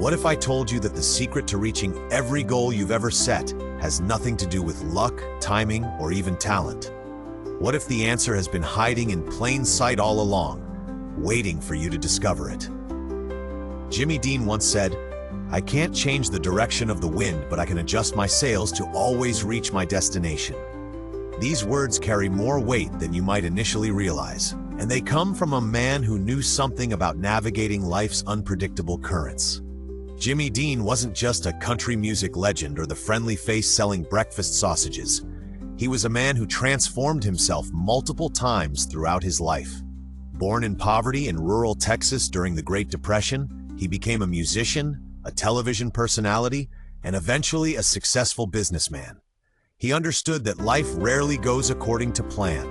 What if I told you that the secret to reaching every goal you've ever set has nothing to do with luck, timing, or even talent? What if the answer has been hiding in plain sight all along, waiting for you to discover it? Jimmy Dean once said, "I can't change the direction of the wind, but I can adjust my sails to always reach my destination." These words carry more weight than you might initially realize, and they come from a man who knew something about navigating life's unpredictable currents. Jimmy Dean wasn't just a country music legend or the friendly face selling breakfast sausages. He was a man who transformed himself multiple times throughout his life. Born in poverty in rural Texas during the Great Depression, he became a musician, a television personality, and eventually a successful businessman. He understood that life rarely goes according to plan.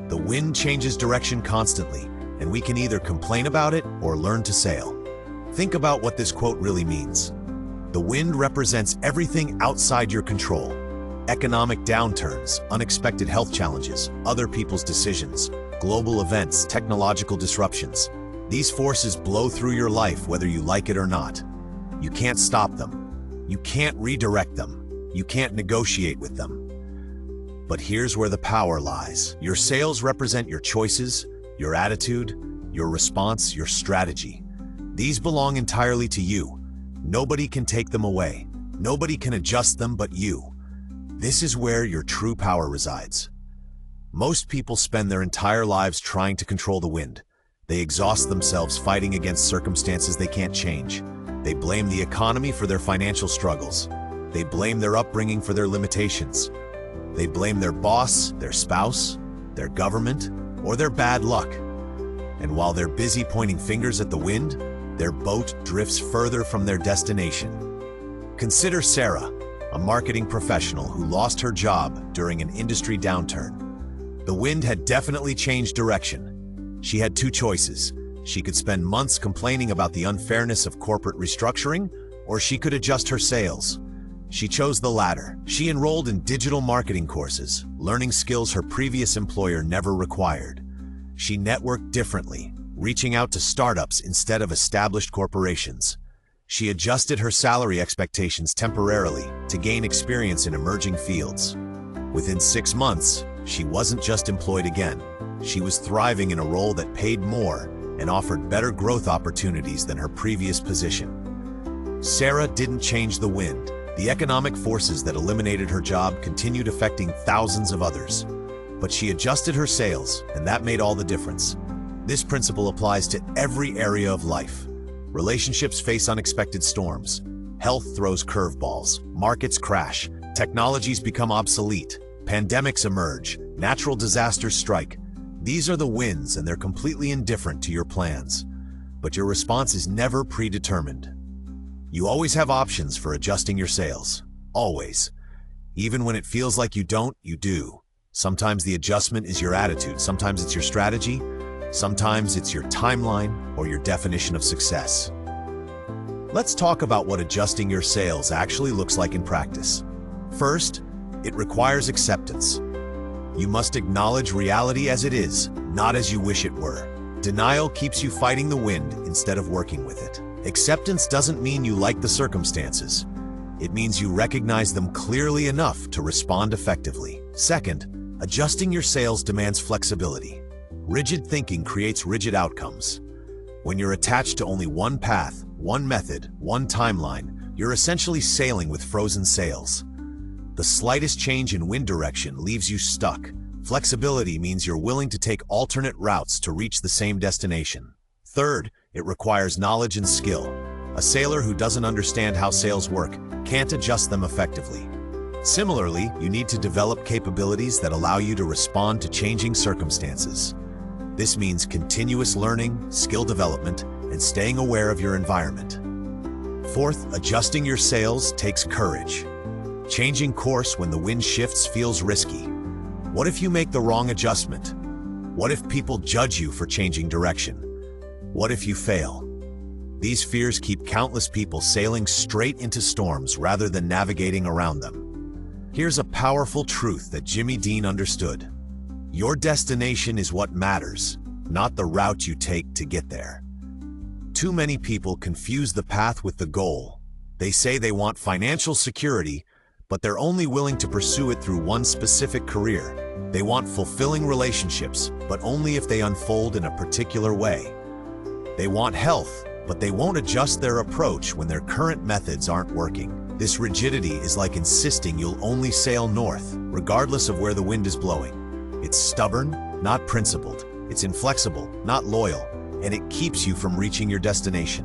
The wind changes direction constantly, and we can either complain about it or learn to sail. Think about what this quote really means. The wind represents everything outside your control. Economic downturns, unexpected health challenges, other people's decisions, global events, technological disruptions. These forces blow through your life whether you like it or not. You can't stop them. You can't redirect them. You can't negotiate with them. But here's where the power lies. Your sails represent your choices, your attitude, your response, your strategy. These belong entirely to you. Nobody can take them away. Nobody can adjust them but you. This is where your true power resides. Most people spend their entire lives trying to control the wind. They exhaust themselves fighting against circumstances they can't change. They blame the economy for their financial struggles. They blame their upbringing for their limitations. They blame their boss, their spouse, their government, or their bad luck. And while they're busy pointing fingers at the wind, their boat drifts further from their destination. Consider Sarah, a marketing professional who lost her job during an industry downturn. The wind had definitely changed direction. She had two choices. She could spend months complaining about the unfairness of corporate restructuring, or she could adjust her sails. She chose the latter. She enrolled in digital marketing courses, learning skills her previous employer never required. She networked differently, reaching out to startups instead of established corporations. She adjusted her salary expectations temporarily to gain experience in emerging fields. Within 6 months, she wasn't just employed again. She was thriving in a role that paid more and offered better growth opportunities than her previous position. Sarah didn't change the wind. The economic forces that eliminated her job continued affecting thousands of others. But she adjusted her sails, and that made all the difference. This principle applies to every area of life. Relationships face unexpected storms. Health throws curveballs. Markets crash. Technologies become obsolete. Pandemics emerge. Natural disasters strike. These are the winds, and they're completely indifferent to your plans. But your response is never predetermined. You always have options for adjusting your sails. Always. Even when it feels like you don't, you do. Sometimes the adjustment is your attitude. Sometimes it's your strategy. Sometimes it's your timeline or your definition of success. Let's talk about what adjusting your sails actually looks like in practice. First, it requires acceptance. You must acknowledge reality as it is, not as you wish it were. Denial keeps you fighting the wind instead of working with it. Acceptance doesn't mean you like the circumstances. It means you recognize them clearly enough to respond effectively. Second, adjusting your sails demands flexibility. Rigid thinking creates rigid outcomes. When you're attached to only one path, one method, one timeline, you're essentially sailing with frozen sails. The slightest change in wind direction leaves you stuck. Flexibility means you're willing to take alternate routes to reach the same destination. Third, it requires knowledge and skill. A sailor who doesn't understand how sails work can't adjust them effectively. Similarly, you need to develop capabilities that allow you to respond to changing circumstances. This means continuous learning, skill development, and staying aware of your environment. Fourth, adjusting your sails takes courage. Changing course when the wind shifts feels risky. What if you make the wrong adjustment? What if people judge you for changing direction? What if you fail? These fears keep countless people sailing straight into storms rather than navigating around them. Here's a powerful truth that Jimmy Dean understood. Your destination is what matters, not the route you take to get there. Too many people confuse the path with the goal. They say they want financial security, but they're only willing to pursue it through one specific career. They want fulfilling relationships, but only if they unfold in a particular way. They want health, but they won't adjust their approach when their current methods aren't working. This rigidity is like insisting you'll only sail north, regardless of where the wind is blowing. It's stubborn, not principled. It's inflexible, not loyal, and it keeps you from reaching your destination.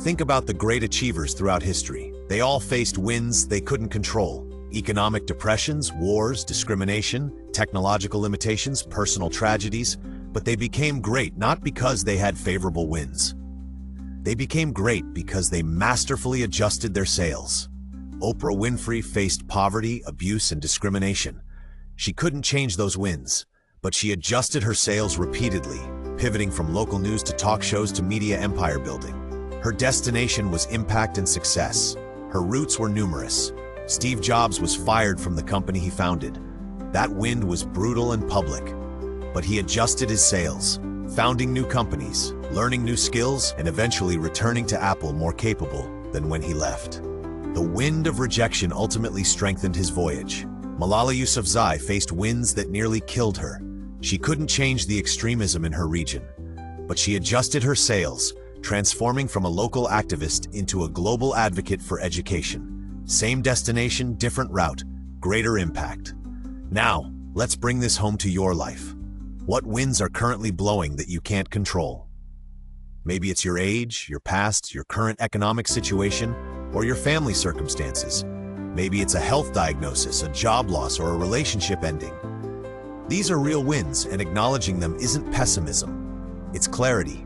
Think about the great achievers throughout history. They all faced winds they couldn't control. Economic depressions, wars, discrimination, technological limitations, personal tragedies, but they became great not because they had favorable winds. They became great because they masterfully adjusted their sails. Oprah Winfrey faced poverty, abuse, and discrimination. She couldn't change those winds, but she adjusted her sails repeatedly, pivoting from local news to talk shows to media empire building. Her destination was impact and success. Her roots were numerous. Steve Jobs was fired from the company he founded. That wind was brutal and public, but he adjusted his sails, founding new companies, learning new skills, and eventually returning to Apple more capable than when he left. The wind of rejection ultimately strengthened his voyage. Malala Yousafzai faced winds that nearly killed her. She couldn't change the extremism in her region, but she adjusted her sails, transforming from a local activist into a global advocate for education. Same destination, different route, greater impact. Now, let's bring this home to your life. What winds are currently blowing that you can't control? Maybe it's your age, your past, your current economic situation, or your family circumstances. Maybe it's a health diagnosis, a job loss, or a relationship ending. These are real winds, and acknowledging them isn't pessimism. It's clarity.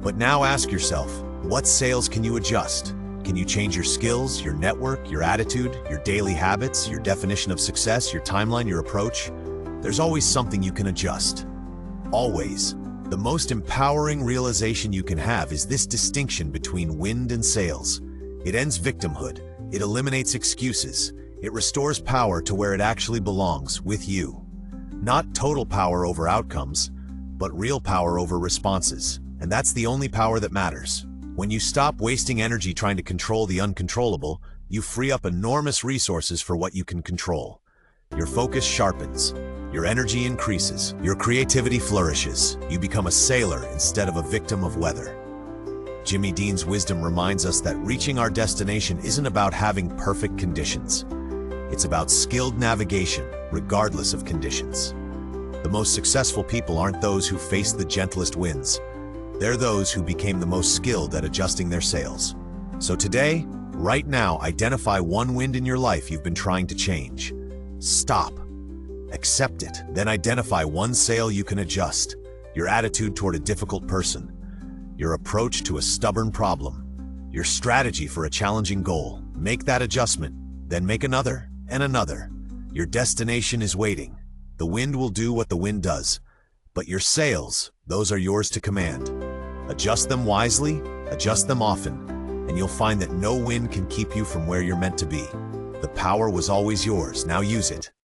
But now ask yourself, what sails can you adjust? Can you change your skills, your network, your attitude, your daily habits, your definition of success, your timeline, your approach? There's always something you can adjust. Always. The most empowering realization you can have is this distinction between wind and sails. It ends victimhood. It eliminates excuses. It restores power to where it actually belongs, with you. Not total power over outcomes, but real power over responses. And that's the only power that matters. When you stop wasting energy trying to control the uncontrollable, you free up enormous resources for what you can control. Your focus sharpens. Your energy increases. Your creativity flourishes. You become a sailor instead of a victim of weather. Jimmy Dean's wisdom reminds us that reaching our destination isn't about having perfect conditions. It's about skilled navigation, regardless of conditions. The most successful people aren't those who faced the gentlest winds. They're those who became the most skilled at adjusting their sails. So today, right now, identify one wind in your life you've been trying to change. Stop. Accept it. Then identify one sail you can adjust. Your attitude toward a difficult person. Your approach to a stubborn problem. Your strategy for a challenging goal. Make that adjustment, then make another and another. Your destination is waiting. The wind will do what the wind does. But your sails, those are yours to command. Adjust them wisely, adjust them often, and you'll find that no wind can keep you from where you're meant to be. The power was always yours, now use it.